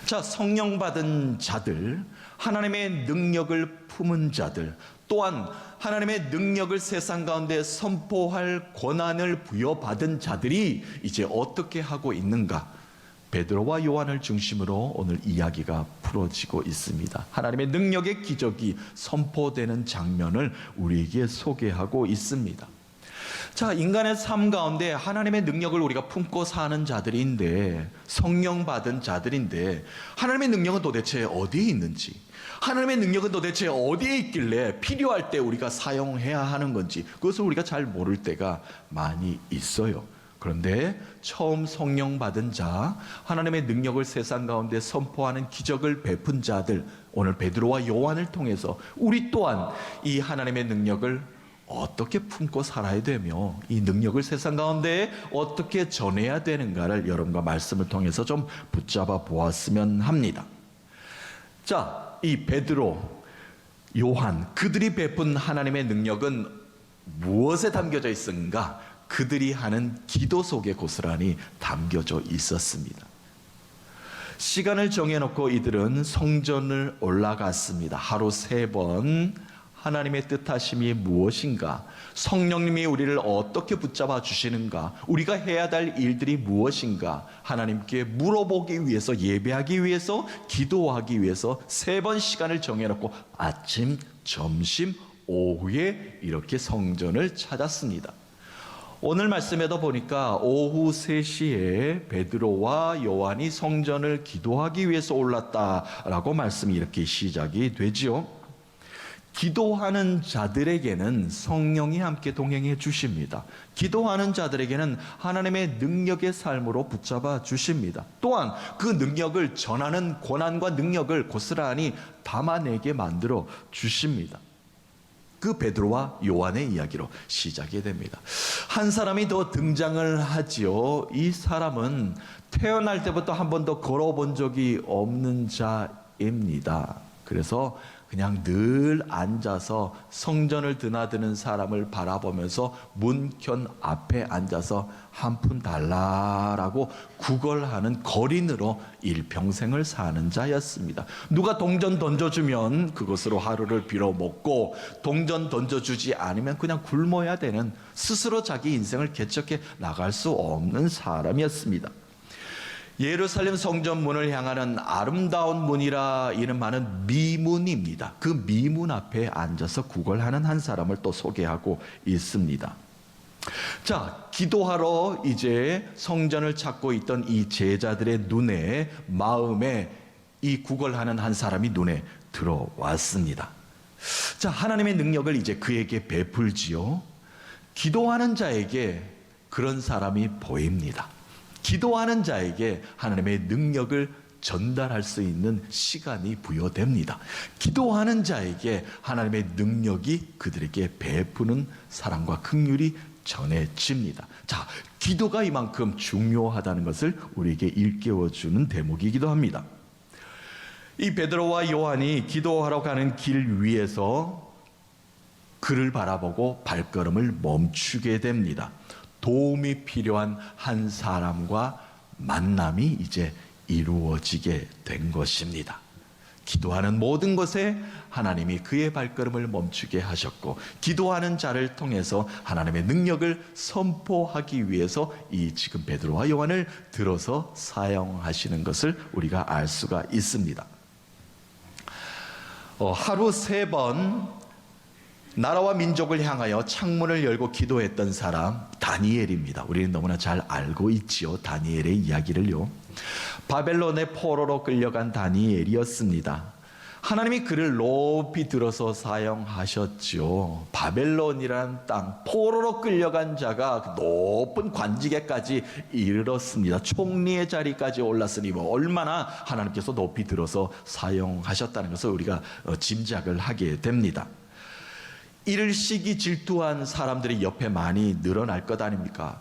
자, 성령 받은 자들, 하나님의 능력을 품은 자들, 또한 하나님의 능력을 세상 가운데 선포할 권한을 부여받은 자들이 이제 어떻게 하고 있는가? 베드로와 요한을 중심으로 오늘 이야기가 풀어지고 있습니다. 하나님의 능력의 기적이 선포되는 장면을 우리에게 소개하고 있습니다. 자, 인간의 삶 가운데 하나님의 능력을 우리가 품고 사는 자들인데, 성령 받은 자들인데, 하나님의 능력은 도대체 어디에 있는지, 하나님의 능력은 도대체 어디에 있길래 필요할 때 우리가 사용해야 하는 건지, 그것을 우리가 잘 모를 때가 많이 있어요. 그런데 처음 성령 받은 자, 하나님의 능력을 세상 가운데 선포하는 기적을 베푼 자들, 오늘 베드로와 요한을 통해서 우리 또한 이 하나님의 능력을 어떻게 품고 살아야 되며 이 능력을 세상 가운데 어떻게 전해야 되는가를 여러분과 말씀을 통해서 좀 붙잡아 보았으면 합니다. 자, 이 베드로, 요한, 그들이 베푼 하나님의 능력은 무엇에 담겨져 있는가? 그들이 하는 기도 속에 고스란히 담겨져 있었습니다. 시간을 정해놓고 이들은 성전을 올라갔습니다. 하루 3번 하나님의 뜻하심이 무엇인가? 성령님이 우리를 어떻게 붙잡아 주시는가? 우리가 해야 될 일들이 무엇인가? 하나님께 물어보기 위해서, 예배하기 위해서, 기도하기 위해서 3번 시간을 정해놓고 아침, 점심, 오후에 이렇게 성전을 찾았습니다. 오늘 말씀에도 보니까 오후 3시에 베드로와 요한이 성전을 기도하기 위해서 올랐다라고 말씀이 이렇게 시작이 되지요. 기도하는 자들에게는 성령이 함께 동행해 주십니다. 기도하는 자들에게는 하나님의 능력의 삶으로 붙잡아 주십니다. 또한 그 능력을 전하는 권한과 능력을 고스란히 담아내게 만들어 주십니다. 그 베드로와 요한의 이야기로 시작이 됩니다. 한 사람이 더 등장을 하지요. 이 사람은 태어날 때부터 한 번도 걸어본 적이 없는 자입니다. 그래서 그냥 늘 앉아서 성전을 드나드는 사람을 바라보면서 문편 앞에 앉아서 한 푼 달라라고 구걸하는 거린으로 일평생을 사는 자였습니다. 누가 동전 던져주면 그것으로 하루를 빌어먹고, 동전 던져주지 않으면 그냥 굶어야 되는, 스스로 자기 인생을 개척해 나갈 수 없는 사람이었습니다. 예루살렘 성전문을 향하는 아름다운 문이라 이름하는 미문입니다. 그 미문 앞에 앉아서 구걸하는 한 사람을 또 소개하고 있습니다. 자, 기도하러 이제 성전을 찾고 있던 이 제자들의 눈에, 마음에 이 구걸하는 한 사람이 눈에 들어왔습니다. 자, 하나님의 능력을 이제 그에게 베풀지요. 기도하는 자에게 그런 사람이 보입니다. 기도하는 자에게 하나님의 능력을 전달할 수 있는 시간이 부여됩니다. 기도하는 자에게 하나님의 능력이 그들에게 베푸는 사랑과 긍휼이 전해집니다. 자, 기도가 이만큼 중요하다는 것을 우리에게 일깨워주는 대목이기도 합니다. 이 베드로와 요한이 기도하러 가는 길 위에서 그를 바라보고 발걸음을 멈추게 됩니다. 도움이 필요한 한 사람과 만남이 이제 이루어지게 된 것입니다. 기도하는 모든 것에 하나님이 그의 발걸음을 멈추게 하셨고, 기도하는 자를 통해서 하나님의 능력을 선포하기 위해서 이 지금 베드로와 요한을 들어서 사용하시는 것을 우리가 알 수가 있습니다. 하루 3번 나라와 민족을 향하여 창문을 열고 기도했던 사람, 다니엘입니다. 우리는 너무나 잘 알고 있지요. 다니엘의 이야기를요. 바벨론의 포로로 끌려간 다니엘이었습니다. 하나님이 그를 높이 들어서 사용하셨죠. 바벨론이란 땅, 포로로 끌려간 자가 높은 관직에까지 이르렀습니다. 총리의 자리까지 올랐으니 얼마나 하나님께서 높이 들어서 사용하셨다는 것을 우리가 짐작을 하게 됩니다. 이를 시기 질투한 사람들이 옆에 많이 늘어날 것 아닙니까?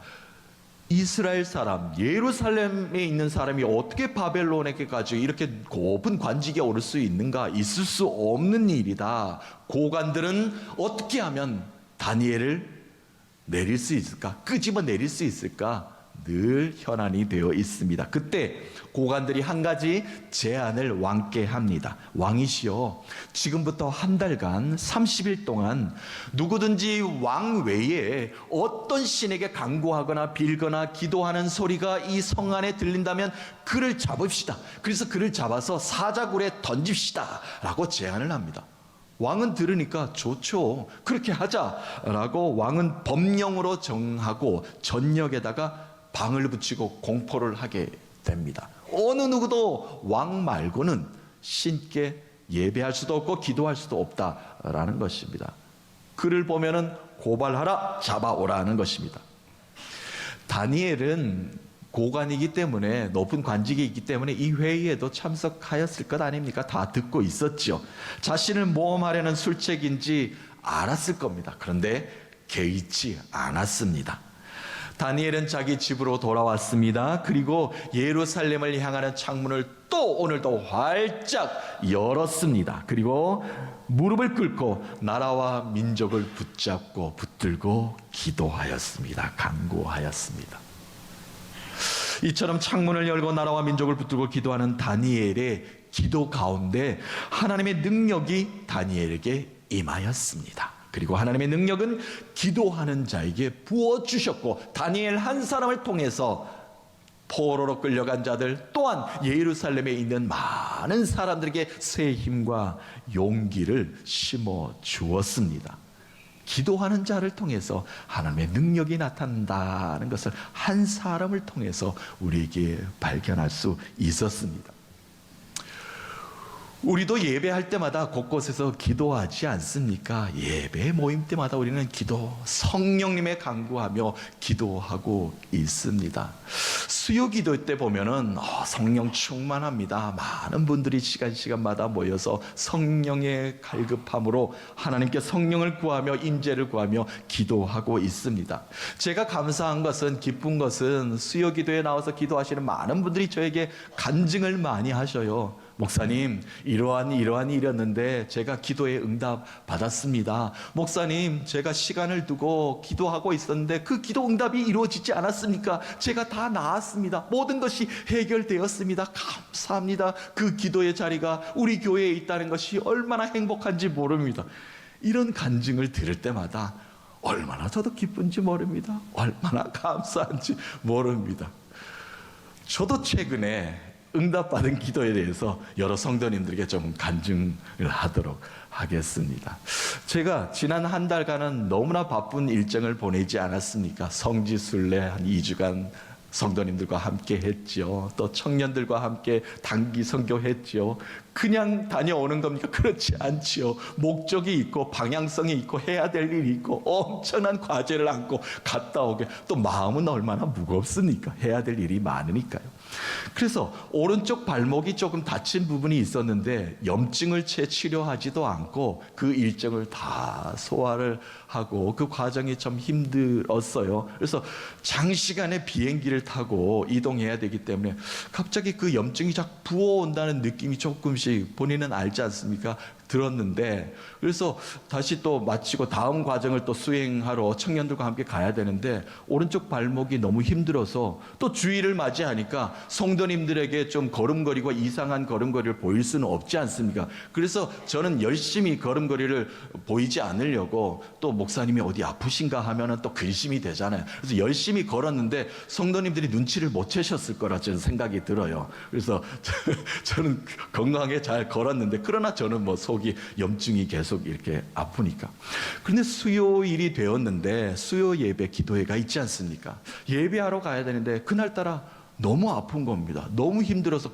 이스라엘 사람, 예루살렘에 있는 사람이 어떻게 바벨론에게까지 이렇게 높은 관직에 오를 수 있는가? 있을 수 없는 일이다. 고관들은 어떻게 하면 다니엘을 내릴 수 있을까? 끄집어 내릴 수 있을까? 늘 현안이 되어 있습니다. 그때 고관들이 한 가지 제안을 왕께 합니다. 왕이시여, 지금부터 한 달간 30일 동안 누구든지 왕 외에 어떤 신에게 간구하거나 빌거나 기도하는 소리가 이 성 안에 들린다면 그를 잡읍시다. 그래서 그를 잡아서 사자굴에 던집시다 라고 제안을 합니다. 왕은 들으니까 좋죠, 그렇게 하자라고 왕은 법령으로 정하고 전역에다가 방을 붙이고 공포를 하게 됩니다. 어느 누구도 왕 말고는 신께 예배할 수도 없고 기도할 수도 없다라는 것입니다. 그를 보면은 고발하라, 잡아오라는 것입니다. 다니엘은 고관이기 때문에, 높은 관직이 있기 때문에 이 회의에도 참석하였을 것 아닙니까? 다 듣고 있었죠. 자신을 모험하려는 술책인지 알았을 겁니다. 그런데 개의치 않았습니다. 다니엘은 자기 집으로 돌아왔습니다. 그리고 예루살렘을 향하는 창문을 또 오늘도 활짝 열었습니다. 그리고 무릎을 꿇고 나라와 민족을 붙잡고 붙들고 기도하였습니다. 간구하였습니다. 이처럼 창문을 열고 나라와 민족을 붙들고 기도하는 다니엘의 기도 가운데 하나님의 능력이 다니엘에게 임하였습니다. 그리고 하나님의 능력은 기도하는 자에게 부어주셨고, 다니엘 한 사람을 통해서 포로로 끌려간 자들 또한 예루살렘에 있는 많은 사람들에게 새 힘과 용기를 심어 주었습니다. 기도하는 자를 통해서 하나님의 능력이 나타난다는 것을 한 사람을 통해서 우리에게 발견할 수 있었습니다. 우리도 예배할 때마다 곳곳에서 기도하지 않습니까? 예배 모임 때마다 우리는 성령님의 간구하며 기도하고 있습니다. 수요 기도 때 보면은 성령 충만합니다. 많은 분들이 시간마다 모여서 성령의 갈급함으로 하나님께 성령을 구하며 임재를 구하며 기도하고 있습니다. 제가 감사한 것은, 기쁜 것은 수요 기도에 나와서 기도하시는 많은 분들이 저에게 간증을 많이 하셔요. 목사님, 이러한 일이 있었는데 제가 기도에 응답 받았습니다. 목사님, 제가 시간을 두고 기도하고 있었는데 그 기도 응답이 이루어지지 않았습니까? 제가 다 나았습니다. 모든 것이 해결되었습니다. 감사합니다. 그 기도의 자리가 우리 교회에 있다는 것이 얼마나 행복한지 모릅니다. 이런 간증을 들을 때마다 얼마나 저도 기쁜지 모릅니다. 얼마나 감사한지 모릅니다. 저도 최근에 응답받은 기도에 대해서 여러 성도님들에게 좀 간증을 하도록 하겠습니다. 제가 지난 한 달간은 너무나 바쁜 일정을 보내지 않았습니까? 성지순례 한 2주간 성도님들과 함께 했죠. 또 청년들과 함께 단기 선교했죠. 그냥 다녀오는 겁니까? 그렇지 않지요. 목적이 있고 방향성이 있고 해야 될 일이 있고 엄청난 과제를 안고 갔다 오게, 또 마음은 얼마나 무겁습니까? 해야 될 일이 많으니까요. 그래서 오른쪽 발목이 조금 다친 부분이 있었는데 염증을 채 치료하지도 않고 그 일정을 다 소화를 하고, 그 과정이 참 힘들었어요. 그래서 장시간의 비행기를 타고 이동해야 되기 때문에 갑자기 그 염증이 자꾸 부어온다는 느낌이 조금씩, 본인은 알지 않습니까? 들었는데, 그래서 다시 또 마치고 다음 과정을 또 수행하러 청년들과 함께 가야 되는데 오른쪽 발목이 너무 힘들어서, 또 주일을 맞이하니까 성도님들에게 좀 걸음걸이고 이상한 걸음걸이를 보일 수는 없지 않습니까? 그래서 저는 열심히 걸음걸이를 보이지 않으려고, 또 목사님이 어디 아프신가 하면은 또 근심이 되잖아요. 그래서 열심히 걸었는데 성도님들이 눈치를 못 채셨을 거라 저는 생각이 들어요. 그래서 저는 건강하게 잘 걸었는데, 그러나 저는 뭐 속이 염증이 계속 이렇게 아프니까. 그런데 수요일이 되었는데 수요 예배 기도회가 있지 않습니까? 예배하러 가야 되는데 그날따라 너무 아픈 겁니다. 너무 힘들어서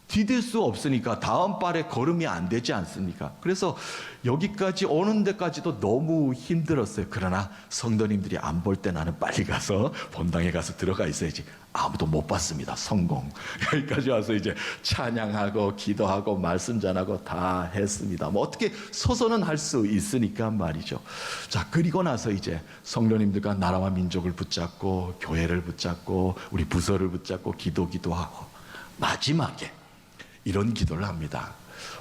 디딜 수 없으니까 다음발에 걸음이 안 되지 않습니까? 그래서 여기까지 오는 데까지도 너무 힘들었어요. 그러나 성도님들이 안 볼 때 나는 빨리 가서 본당에 가서 들어가 있어야지. 아무도 못 봤습니다. 성공. 여기까지 와서 이제 찬양하고 기도하고 말씀 전하고 다 했습니다. 뭐 어떻게 서서는 할 수 있으니까 말이죠. 자, 그리고 나서 이제 성도님들과 나라와 민족을 붙잡고 교회를 붙잡고 우리 부서를 붙잡고 기도하고 마지막에 이런 기도를 합니다.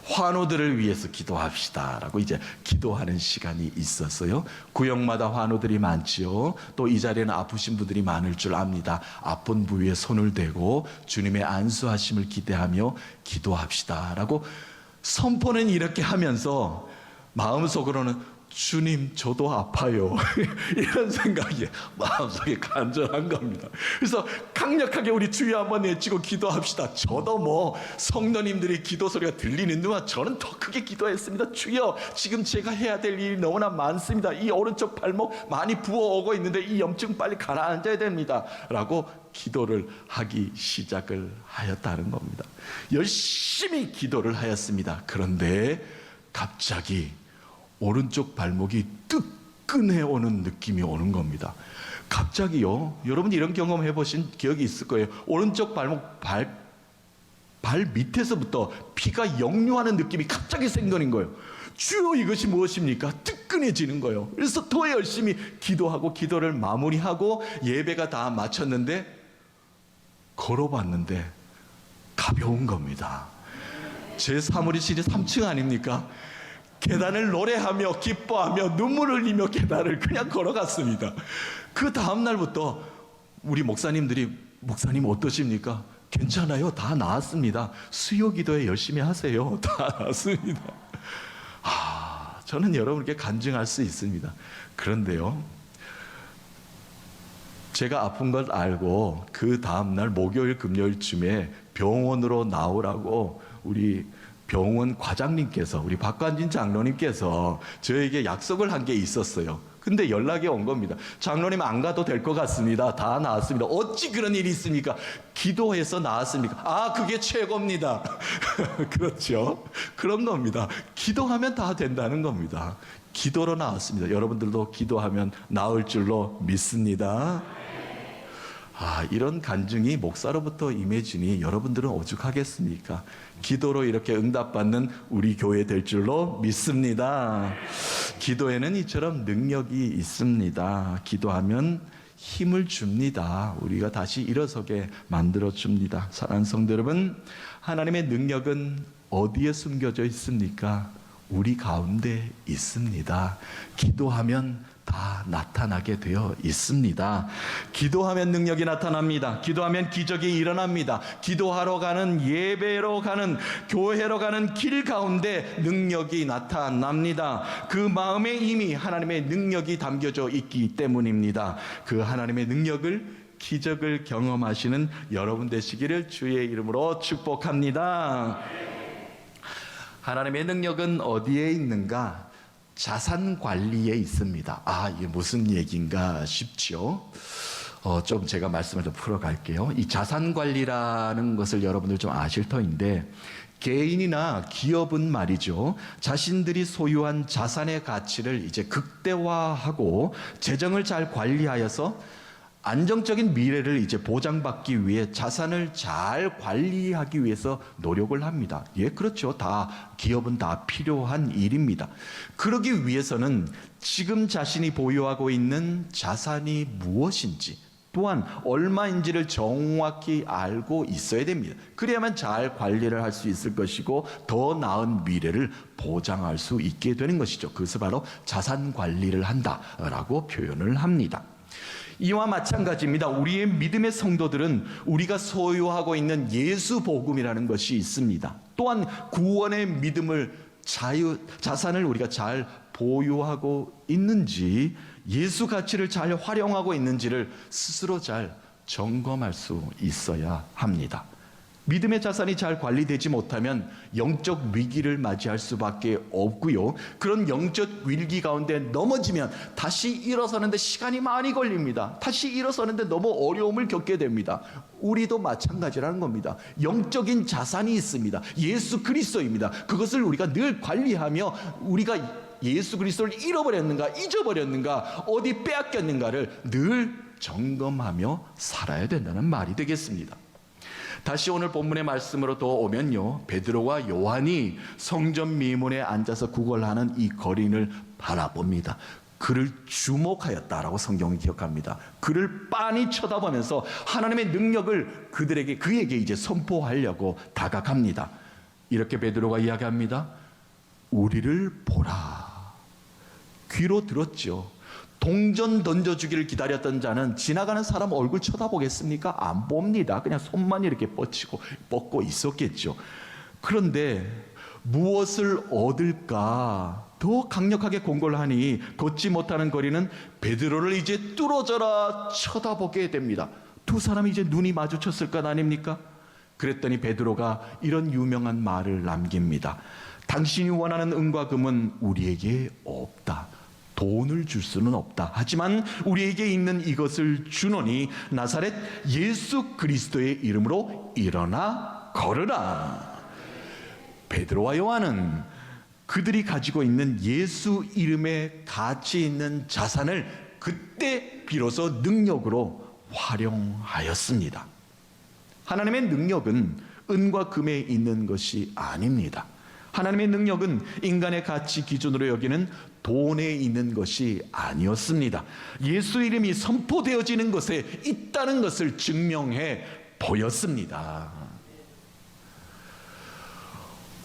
환우들을 위해서 기도합시다라고 이제 기도하는 시간이 있었어요. 구역마다 환우들이 많지요. 또 이 자리에는 아프신 분들이 많을 줄 압니다. 아픈 부위에 손을 대고 주님의 안수하심을 기대하며 기도합시다라고 선포는 이렇게 하면서 마음속으로는 주님 저도 아파요 이런 생각이 마음속에 간절한 겁니다. 그래서 강력하게 우리 주여 한번 외치고 기도합시다. 저도 뭐 성도님들이 기도 소리가 들리는 동안 저는 더 크게 기도했습니다. 주여 지금 제가 해야 될 일이 너무나 많습니다. 이 오른쪽 발목 많이 부어오고 있는데 이 염증 빨리 가라앉아야 됩니다 라고 기도를 하기 시작을 하였다는 겁니다. 열심히 기도를 하였습니다. 그런데 갑자기 오른쪽 발목이 뜨끈해 오는 느낌이 오는 겁니다. 갑자기요. 여러분 이런 경험 해보신 기억이 있을 거예요. 오른쪽 발목 발 밑에서부터 피가 역류하는 느낌이 갑자기 생기는 거예요. 주여 이것이 무엇입니까? 뜨끈해지는 거예요. 그래서 더 열심히 기도하고 기도를 마무리하고 예배가 다 마쳤는데 걸어봤는데 가벼운 겁니다. 제 사무실이 3층 아닙니까? 계단을 노래하며 기뻐하며 눈물을 흘리며 계단을 그냥 걸어갔습니다. 그 다음 날부터 우리 목사님들이 목사님 어떠십니까? 괜찮아요. 다 나았습니다. 수요 기도에 열심히 하세요. 다 나았습니다. 저는 여러분께 간증할 수 있습니다. 그런데요, 제가 아픈 걸 알고 그 다음날 목요일 금요일쯤에 병원으로 나오라고 우리 병원 과장님께서 우리 박관진 장로님께서 저에게 약속을 한 게 있었어요. 근데 연락이 온 겁니다. 장로님 안 가도 될 것 같습니다. 다 나았습니다. 어찌 그런 일이 있습니까? 기도해서 나았습니까? 그게 최고입니다. 그렇죠? 그런 겁니다. 기도하면 다 된다는 겁니다. 기도로 나았습니다. 여러분들도 기도하면 나을 줄로 믿습니다. 이런 간증이 목사로부터 임해지니 여러분들은 오죽하겠습니까? 기도로 이렇게 응답받는 우리 교회 될 줄로 믿습니다. 기도에는 이처럼 능력이 있습니다. 기도하면 힘을 줍니다. 우리가 다시 일어서게 만들어 줍니다. 사랑하는 성도 여러분, 하나님의 능력은 어디에 숨겨져 있습니까? 우리 가운데 있습니다. 기도하면 다 나타나게 되어 있습니다. 기도하면 능력이 나타납니다. 기도하면 기적이 일어납니다. 기도하러 가는, 예배로 가는, 교회로 가는 길 가운데 능력이 나타납니다. 그 마음에 이미 하나님의 능력이 담겨져 있기 때문입니다. 그 하나님의 능력을, 기적을 경험하시는 여러분 되시기를 주의 이름으로 축복합니다. 하나님의 능력은 어디에 있는가? 자산 관리에 있습니다. 이게 무슨 얘기인가 싶죠? 좀 제가 말씀을 좀 풀어갈게요. 이 자산 관리라는 것을 여러분들 좀 아실 터인데, 개인이나 기업은 말이죠, 자신들이 소유한 자산의 가치를 이제 극대화하고 재정을 잘 관리하여서 안정적인 미래를 이제 보장받기 위해 자산을 잘 관리하기 위해서 노력을 합니다. 예, 그렇죠. 다 기업은 다 필요한 일입니다. 그러기 위해서는 지금 자신이 보유하고 있는 자산이 무엇인지, 또한 얼마인지를 정확히 알고 있어야 됩니다. 그래야만 잘 관리를 할 수 있을 것이고 더 나은 미래를 보장할 수 있게 되는 것이죠. 그것을 바로 자산 관리를 한다라고 표현을 합니다. 이와 마찬가지입니다. 우리의 믿음의 성도들은 우리가 소유하고 있는 예수 복음이라는 것이 있습니다. 또한 구원의 믿음을, 자산을 우리가 잘 보유하고 있는지, 예수 가치를 잘 활용하고 있는지를 스스로 잘 점검할 수 있어야 합니다. 믿음의 자산이 잘 관리되지 못하면 영적 위기를 맞이할 수밖에 없고요. 그런 영적 위기 가운데 넘어지면 다시 일어서는데 시간이 많이 걸립니다. 다시 일어서는데 너무 어려움을 겪게 됩니다. 우리도 마찬가지라는 겁니다. 영적인 자산이 있습니다. 예수 그리스도입니다. 그것을 우리가 늘 관리하며 우리가 예수 그리스도를 잃어버렸는가, 잊어버렸는가, 어디 빼앗겼는가를 늘 점검하며 살아야 된다는 말이 되겠습니다. 다시 오늘 본문의 말씀으로 또 오면요, 베드로와 요한이 성전 미문에 앉아서 구걸하는 이 거린을 바라봅니다. 그를 주목하였다라고 성경이 기억합니다. 그를 빤히 쳐다보면서 하나님의 능력을 그에게 이제 선포하려고 다가갑니다. 이렇게 베드로가 이야기합니다. 우리를 보라. 귀로 들었죠. 동전 던져주기를 기다렸던 자는 지나가는 사람 얼굴 쳐다보겠습니까? 안 봅니다. 그냥 손만 이렇게 뻗고 있었겠죠. 그런데 무엇을 얻을까 더 강력하게 공고를 하니 걷지 못하는 거리는 베드로를 이제 뚫어져라 쳐다보게 됩니다. 두 사람이 이제 눈이 마주쳤을 것 아닙니까? 그랬더니 베드로가 이런 유명한 말을 남깁니다. 당신이 원하는 은과 금은 우리에게 없다. 돈을 줄 수는 없다. 하지만 우리에게 있는 이것을 주노니 나사렛 예수 그리스도의 이름으로 일어나 걸으라. 베드로와 요한은 그들이 가지고 있는 예수 이름에 가치 있는 자산을 그때 비로소 능력으로 활용하였습니다. 하나님의 능력은 은과 금에 있는 것이 아닙니다. 하나님의 능력은 인간의 가치 기준으로 여기는 돈에 있는 것이 아니었습니다. 예수 이름이 선포되어지는 것에 있다는 것을 증명해 보였습니다.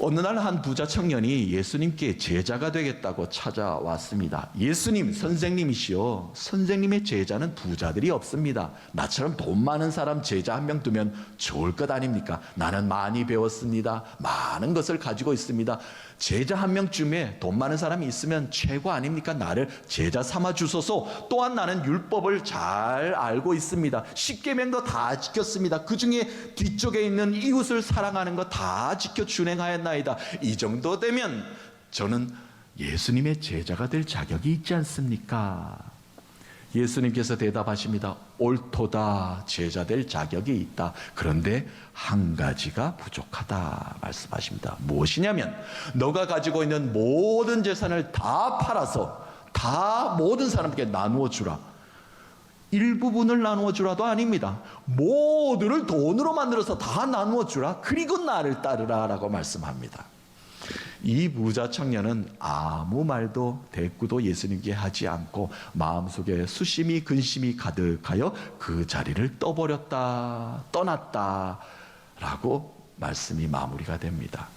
어느 날 한 부자 청년이 예수님께 제자가 되겠다고 찾아왔습니다. 예수님, 선생님이시여, 선생님의 제자는 부자들이 없습니다. 나처럼 돈 많은 사람 제자 한 명 두면 좋을 것 아닙니까? 나는 많이 배웠습니다. 많은 것을 가지고 있습니다. 제자 한 명쯤에 돈 많은 사람이 있으면 최고 아닙니까? 나를 제자 삼아 주소서. 또한 나는 율법을 잘 알고 있습니다. 십계명도 다 지켰습니다. 그 중에 뒤쪽에 있는 이웃을 사랑하는 거 다 지켜 준행하였나이다. 이 정도 되면 저는 예수님의 제자가 될 자격이 있지 않습니까? 예수님께서 대답하십니다. 옳도다. 제자 될 자격이 있다. 그런데 한 가지가 부족하다 말씀하십니다. 무엇이냐면 너가 가지고 있는 모든 재산을 다 팔아서 다 모든 사람에게 나누어 주라. 일부분을 나누어 주라도 아닙니다. 모두를 돈으로 만들어서 다 나누어 주라. 그리고 나를 따르라 라고 말씀합니다. 이 부자 청년은 아무 말도 대꾸도 예수님께 하지 않고 마음속에 수심이 근심이 가득하여 그 자리를 떠났다 라고 말씀이 마무리가 됩니다.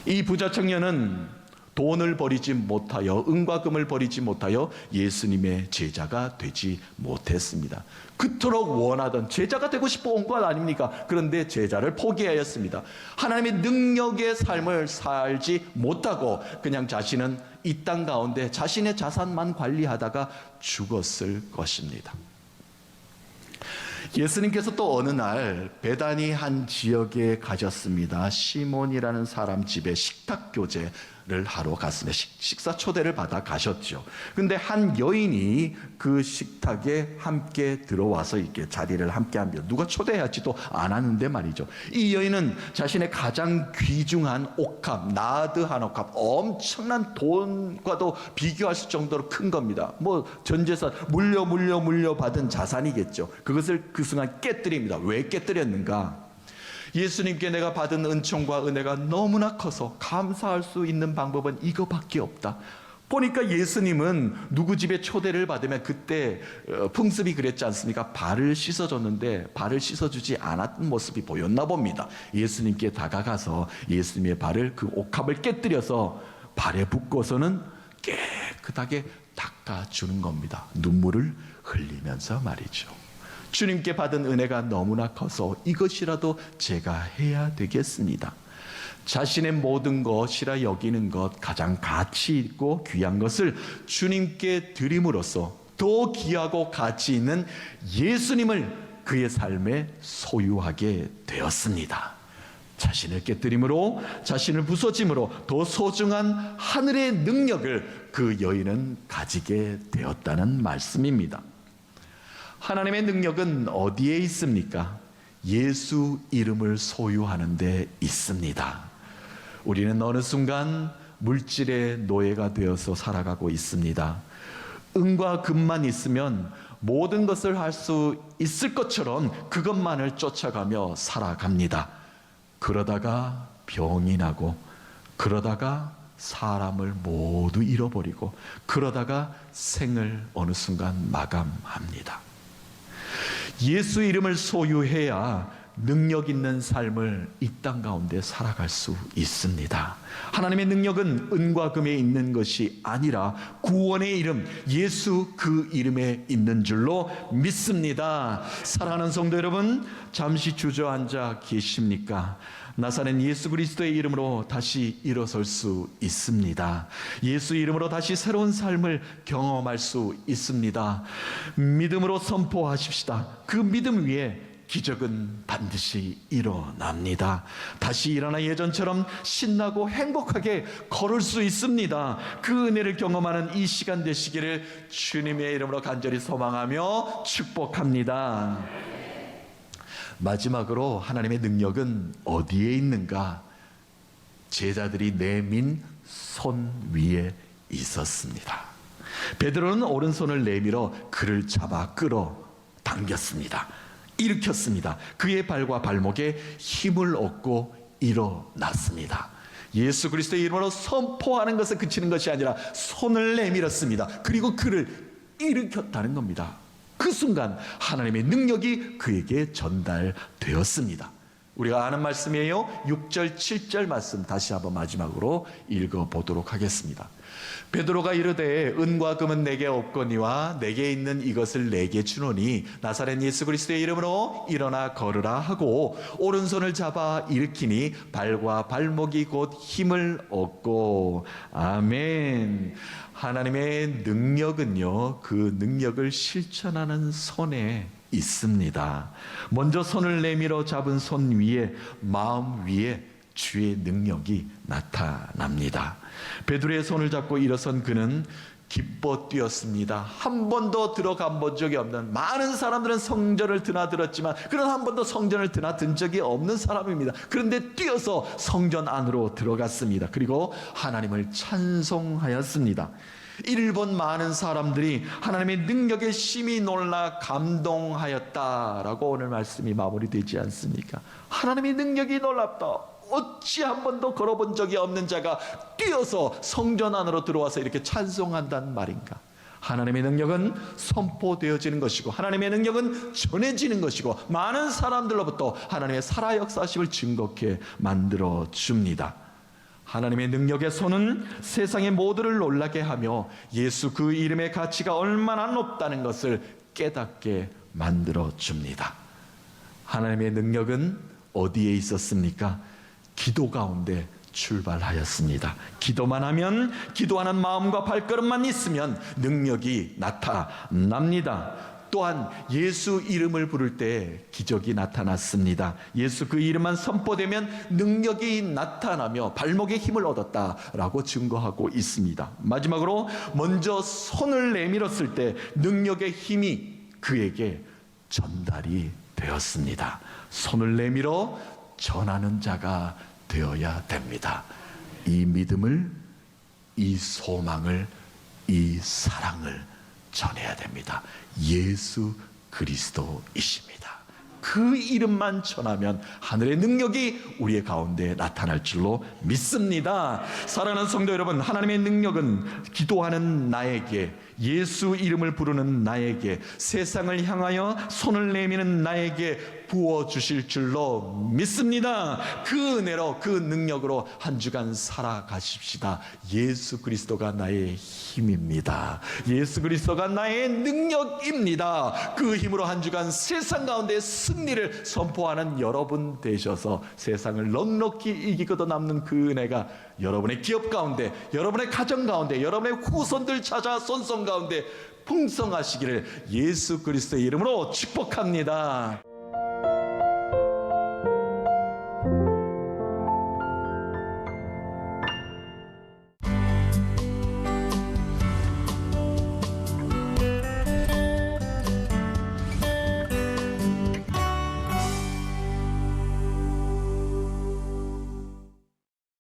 이 부자 청년은 돈을 버리지 못하여 은과 금을 버리지 못하여 예수님의 제자가 되지 못했습니다. 그토록 원하던 제자가 되고 싶어 온 것 아닙니까? 그런데 제자를 포기하였습니다. 하나님의 능력의 삶을 살지 못하고 그냥 자신은 이 땅 가운데 자신의 자산만 관리하다가 죽었을 것입니다. 예수님께서 또 어느 날 베다니 한 지역에 가셨습니다. 시몬이라는 사람 집에 식탁 교제를 하러 갔습니다. 식사 초대를 받아 가셨죠. 근데 한 여인이 그 식탁에 함께 들어와서 이렇게 자리를 함께 합니다. 누가 초대하지도 않았는데 말이죠. 이 여인은 자신의 가장 귀중한 옥합, 나드 한 옥합, 엄청난 돈과도 비교할 정도로 큰 겁니다. 뭐 전재산, 물려받은 자산이겠죠. 그것을 그 순간 깨뜨립니다. 왜 깨뜨렸는가? 예수님께 내가 받은 은총과 은혜가 너무나 커서 감사할 수 있는 방법은 이거밖에 없다. 보니까 예수님은 누구 집에 초대를 받으면 그때 풍습이 그랬지 않습니까? 발을 씻어줬는데 발을 씻어주지 않았던 모습이 보였나 봅니다. 예수님께 다가가서 예수님의 발을 그 옥합을 깨뜨려서 발에 붓고서는 깨끗하게 닦아주는 겁니다. 눈물을 흘리면서 말이죠. 주님께 받은 은혜가 너무나 커서 이것이라도 제가 해야 되겠습니다. 자신의 모든 것이라 여기는 것, 가장 가치 있고 귀한 것을 주님께 드림으로써 더 귀하고 가치 있는 예수님을 그의 삶에 소유하게 되었습니다. 자신을 깨뜨림으로, 자신을 부서짐으로 더 소중한 하늘의 능력을 그 여인은 가지게 되었다는 말씀입니다. 하나님의 능력은 어디에 있습니까? 예수 이름을 소유하는 데 있습니다. 우리는 어느 순간 물질의 노예가 되어서 살아가고 있습니다. 은과 금만 있으면 모든 것을 할 수 있을 것처럼 그것만을 쫓아가며 살아갑니다. 그러다가 병이 나고, 그러다가 사람을 모두 잃어버리고, 그러다가 생을 어느 순간 마감합니다. 예수 이름을 소유해야 능력 있는 삶을 이 땅 가운데 살아갈 수 있습니다. 하나님의 능력은 은과 금에 있는 것이 아니라 구원의 이름 예수 그 이름에 있는 줄로 믿습니다. 사랑하는 성도 여러분, 잠시 주저앉아 계십니까? 나사렛 예수 그리스도의 이름으로 다시 일어설 수 있습니다. 예수 이름으로 다시 새로운 삶을 경험할 수 있습니다. 믿음으로 선포하십시다. 그 믿음 위에 기적은 반드시 일어납니다. 다시 일어나 예전처럼 신나고 행복하게 걸을 수 있습니다. 그 은혜를 경험하는 이 시간 되시기를 주님의 이름으로 간절히 소망하며 축복합니다. 마지막으로 하나님의 능력은 어디에 있는가? 제자들이 내민 손 위에 있었습니다. 베드로는 오른손을 내밀어 그를 잡아 끌어 당겼습니다. 일으켰습니다. 그의 발과 발목에 힘을 얻고 일어났습니다. 예수 그리스도의 이름으로 선포하는 것에 그치는 것이 아니라 손을 내밀었습니다. 그리고 그를 일으켰다는 겁니다. 그 순간 하나님의 능력이 그에게 전달되었습니다. 우리가 아는 말씀이에요. 6절 7절 말씀 다시 한번 마지막으로 읽어보도록 하겠습니다. 베드로가 이르되 은과 금은 내게 없거니와 내게 있는 이것을 내게 주노니 나사렛 예수 그리스도의 이름으로 일어나 걸으라 하고 오른손을 잡아 일으키니 발과 발목이 곧 힘을 얻고. 아멘. 하나님의 능력은요, 그 능력을 실천하는 손에 있습니다. 먼저 손을 내밀어 잡은 손 위에, 마음 위에 주의 능력이 나타납니다. 베드로의 손을 잡고 일어선 그는 기뻐 뛰었습니다. 한 번도 들어가 본 적이 없는, 많은 사람들은 성전을 드나들었지만 그는 한 번도 성전을 드나든 적이 없는 사람입니다. 그런데 뛰어서 성전 안으로 들어갔습니다. 그리고 하나님을 찬송하였습니다. 이를 본 많은 사람들이 하나님의 능력에 심히 놀라 감동하였다라고 오늘 말씀이 마무리되지 않습니까? 하나님의 능력이 놀랍다. 어찌 한 번도 걸어본 적이 없는 자가 뛰어서 성전 안으로 들어와서 이렇게 찬송한다는 말인가? 하나님의 능력은 선포되어지는 것이고 하나님의 능력은 전해지는 것이고 많은 사람들로부터 하나님의 살아 역사하심을 증거케 만들어 줍니다. 하나님의 능력의 손은 세상의 모두를 놀라게 하며 예수 그 이름의 가치가 얼마나 높다는 것을 깨닫게 만들어 줍니다. 하나님의 능력은 어디에 있었습니까? 기도 가운데 출발하였습니다. 기도만 하면, 기도하는 마음과 발걸음만 있으면 능력이 나타납니다. 또한 예수 이름을 부를 때 기적이 나타났습니다. 예수 그 이름만 선포되면 능력이 나타나며 발목에 힘을 얻었다라고 증거하고 있습니다. 마지막으로 먼저 손을 내밀었을 때 능력의 힘이 그에게 전달이 되었습니다. 손을 내밀어 전하는 자가 되어야 됩니다. 이 믿음을, 이 소망을, 이 사랑을 전해야 됩니다. 예수 그리스도이십니다. 그 이름만 전하면 하늘의 능력이 우리의 가운데 나타날 줄로 믿습니다. 사랑하는 성도 여러분, 하나님의 능력은 기도하는 나에게, 예수 이름을 부르는 나에게, 세상을 향하여 손을 내미는 나에게 부어주실 줄로 믿습니다. 그 은혜로, 그 능력으로 한 주간 살아가십시다. 예수 그리스도가 나의 힘입니다. 예수 그리스도가 나의 능력입니다. 그 힘으로 한 주간 세상 가운데 승리를 선포하는 여러분 되셔서 세상을 넉넉히 이기고도 남는 그 은혜가 여러분의 기업 가운데, 여러분의 가정 가운데, 여러분의 후손들 찾아 손송 가운데 풍성하시기를 예수 그리스도의 이름으로 축복합니다.